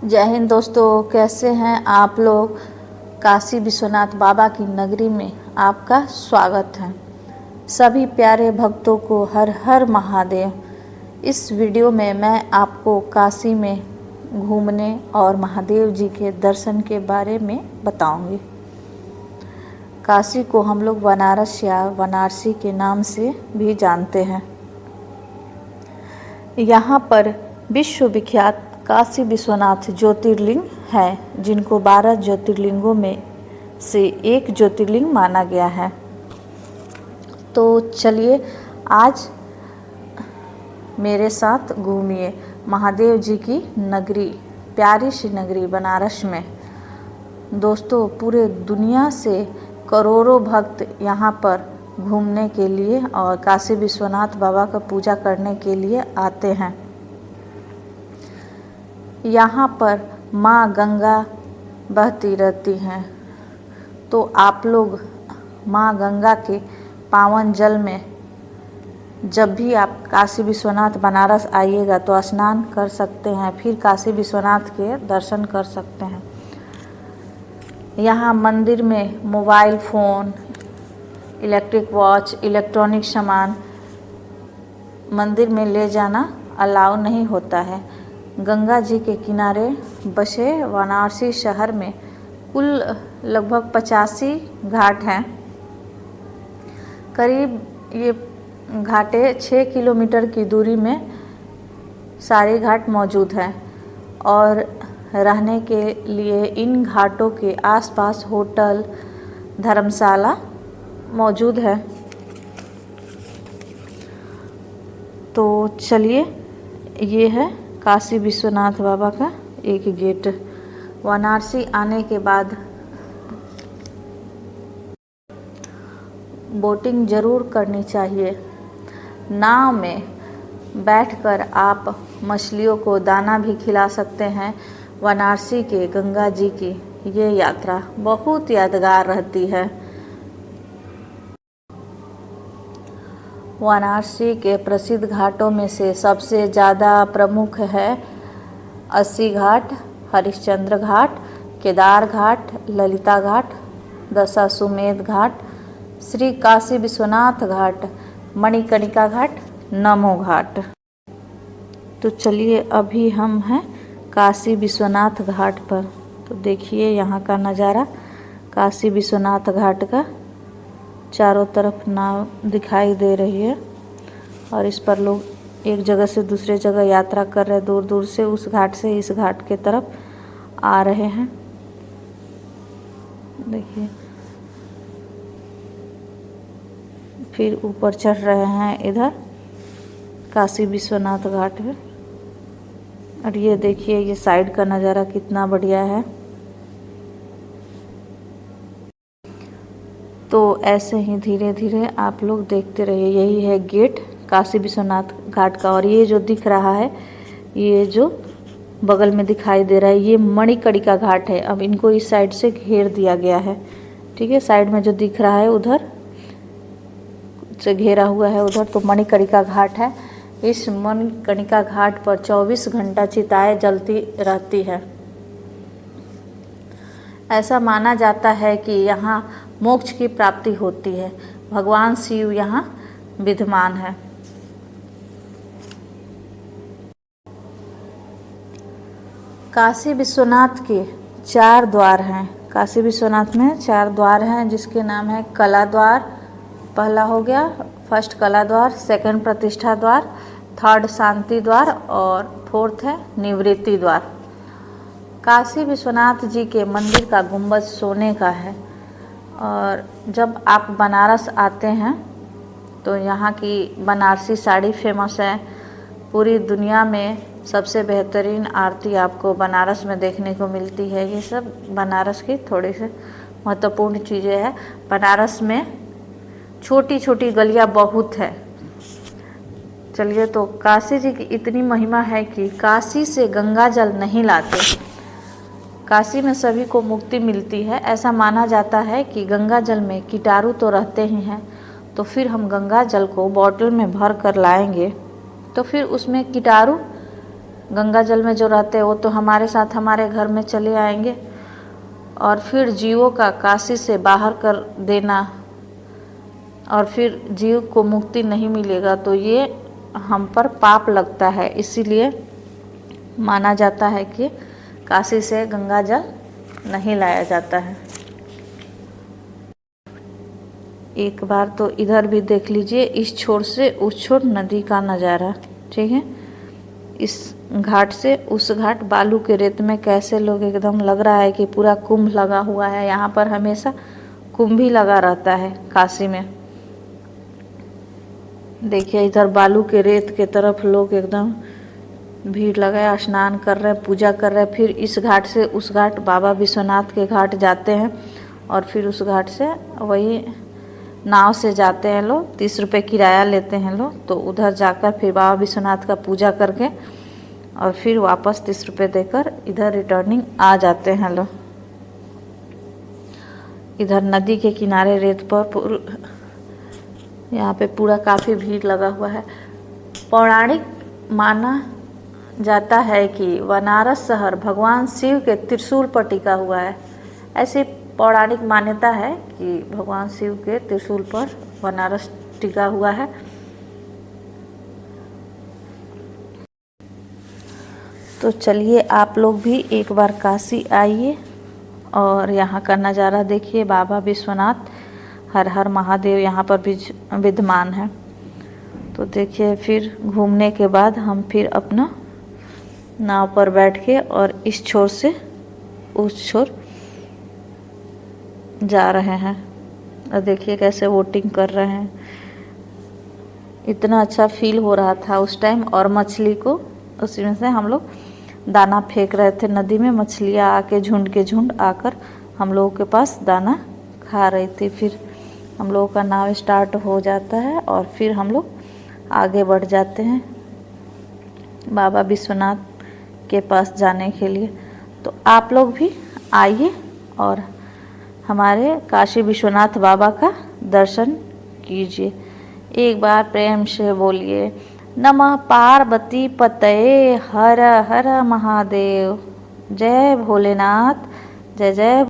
जय हिंद दोस्तों, कैसे हैं आप लोग। काशी विश्वनाथ बाबा की नगरी में आपका स्वागत है। सभी प्यारे भक्तों को हर हर महादेव। इस वीडियो में मैं आपको काशी में घूमने और महादेव जी के दर्शन के बारे में बताऊंगी। काशी को हम लोग बनारस या वाराणसी के नाम से भी जानते हैं। यहाँ पर विश्व विख्यात काशी विश्वनाथ ज्योतिर्लिंग हैं, जिनको 12 ज्योतिर्लिंगों में से एक ज्योतिर्लिंग माना गया है। तो चलिए आज मेरे साथ घूमिए महादेव जी की नगरी, प्यारी सी नगरी बनारस में। दोस्तों, पूरे दुनिया से करोड़ों भक्त यहाँ पर घूमने के लिए और काशी विश्वनाथ बाबा का पूजा करने के लिए आते हैं। यहाँ पर माँ गंगा बहती रहती हैं, तो आप लोग माँ गंगा के पावन जल में जब भी आप काशी विश्वनाथ बनारस आइएगा तो स्नान कर सकते हैं, फिर काशी विश्वनाथ के दर्शन कर सकते हैं। यहाँ मंदिर में mobile phone, electric watch, electronic सामान मंदिर में ले जाना अलाउ नहीं होता है। गंगा जी के किनारे बसे वाराणसी शहर में कुल लगभग 85 घाट हैं। करीब ये घाटे 6 किलोमीटर की दूरी में सारे घाट मौजूद हैं और रहने के लिए इन घाटों के आसपास होटल, धर्मशाला मौजूद है। तो चलिए, ये है काशी विश्वनाथ बाबा का एक गेट। वाराणसी आने के बाद बोटिंग ज़रूर करनी चाहिए। नाव में बैठकर आप मछलियों को दाना भी खिला सकते हैं। वाराणसी के गंगा जी की ये यात्रा बहुत यादगार रहती है। वाराणसी के प्रसिद्ध घाटों में से सबसे ज़्यादा प्रमुख है अस्सी घाट, हरिश्चंद्र घाट, केदार घाट, ललिता घाट, दशाश्वमेध घाट, श्री काशी विश्वनाथ घाट, मणिकर्णिका घाट, नमो घाट। तो चलिए, अभी हम हैं काशी विश्वनाथ घाट पर। तो देखिए यहाँ का नज़ारा काशी विश्वनाथ घाट का। चारों तरफ नाव दिखाई दे रही है और इस पर लोग एक जगह से दूसरे जगह यात्रा कर रहे हैं। दूर दूर से उस घाट से इस घाट के तरफ आ रहे हैं। देखिए, फिर ऊपर चढ़ रहे हैं इधर काशी विश्वनाथ घाट में। और ये देखिए, ये साइड का नज़ारा कितना बढ़िया है। तो ऐसे ही धीरे धीरे आप लोग देखते रहिए। यही है गेट काशी विश्वनाथ घाट का। और ये जो दिख रहा है, ये जो बगल में दिखाई दे रहा है, ये मणिकर्णिका घाट है। अब इनको इस साइड से घेर दिया गया है। ठीक है, साइड में जो दिख रहा है उधर से घेरा हुआ है उधर, तो मणिकर्णिका घाट है। इस मणिकर्णिका घाट पर 24 घंटा चिताएं जलती रहती है। ऐसा माना जाता है कि यहाँ मोक्ष की प्राप्ति होती है। भगवान शिव यहाँ विद्यमान है। काशी विश्वनाथ के 4 द्वार हैं। काशी विश्वनाथ में 4 द्वार हैं, जिसके नाम है कला द्वार, पहला हो गया फर्स्ट कला द्वार, सेकंड प्रतिष्ठा द्वार, थर्ड शांति द्वार और फोर्थ है निवृत्ति द्वार। काशी विश्वनाथ जी के मंदिर का गुंबद सोने का है। और जब आप बनारस आते हैं तो यहाँ की बनारसी साड़ी फेमस है। पूरी दुनिया में सबसे बेहतरीन आरती आपको बनारस में देखने को मिलती है। ये सब बनारस की थोड़ी सी महत्वपूर्ण चीज़ें हैं। बनारस में छोटी छोटी गलियाँ बहुत है। चलिए, तो काशी जी की इतनी महिमा है कि काशी से गंगा जल नहीं लाते। काशी में सभी को मुक्ति मिलती है। ऐसा माना जाता है कि गंगा जल में कीटाणु तो रहते ही हैं, तो फिर हम गंगा जल को बॉटल में भर कर लाएंगे तो फिर उसमें कीटाणु गंगा जल में जो रहते हैं वो तो हमारे साथ हमारे घर में चले आएंगे, और फिर जीवों का काशी से बाहर कर देना और फिर जीव को मुक्ति नहीं मिलेगा तो ये हम पर पाप लगता है। इसीलिए माना जाता है कि काशी से गंगा जल नहीं लाया जाता है। एक बार तो इधर भी देख लीजिए, इस छोर से उस छोर नदी का नज़ारा, ठीक है। इस घाट से उस घाट बालू के रेत में कैसे लोग, एकदम लग रहा है कि पूरा कुंभ लगा हुआ है। यहाँ पर हमेशा कुंभ ही लगा रहता है काशी में। देखिए इधर बालू के रेत के तरफ लोग एकदम भीड़ लगाए, स्नान कर रहे हैं, पूजा कर रहे हैं। फिर इस घाट से उस घाट बाबा विश्वनाथ के घाट जाते हैं, और फिर उस घाट से वही नाव से जाते हैं लोग, 30 रुपये किराया लेते हैं लोग। तो उधर जाकर फिर बाबा विश्वनाथ का पूजा करके और फिर वापस 30 रुपये देकर इधर रिटर्निंग आ जाते हैं लोग। इधर नदी के किनारे रेत पर यहाँ पे पूरा काफ़ी भीड़ लगा हुआ है। पौराणिक माना जाता है कि बनारस शहर भगवान शिव के त्रिशूल पर टिका हुआ है। ऐसी पौराणिक मान्यता है कि भगवान शिव के त्रिशूल पर बनारस टिका हुआ है। तो चलिए आप लोग भी एक बार काशी आइए और यहाँ का नज़ारा देखिए। बाबा विश्वनाथ हर हर महादेव यहाँ पर भी विद्यमान है। तो देखिए फिर घूमने के बाद हम फिर अपना नाव पर बैठ के और इस छोर से उस छोर जा रहे हैं। और देखिए कैसे वोटिंग कर रहे हैं। इतना अच्छा फील हो रहा था उस टाइम। और मछली को उसी में से हम लोग दाना फेंक रहे थे नदी में। मछलियाँ आके झुंड के झुंड आकर हम लोगों के पास दाना खा रही थी। फिर हम लोगों का नाव स्टार्ट हो जाता है और फिर हम लोग आगे बढ़ जाते हैं बाबा विश्वनाथ के पास जाने के लिए। तो आप लोग भी आइए और हमारे काशी विश्वनाथ बाबा का दर्शन कीजिए। एक बार प्रेम से बोलिए नमः पार्वती पतये हर हर महादेव। जय भोलेनाथ, जय जय।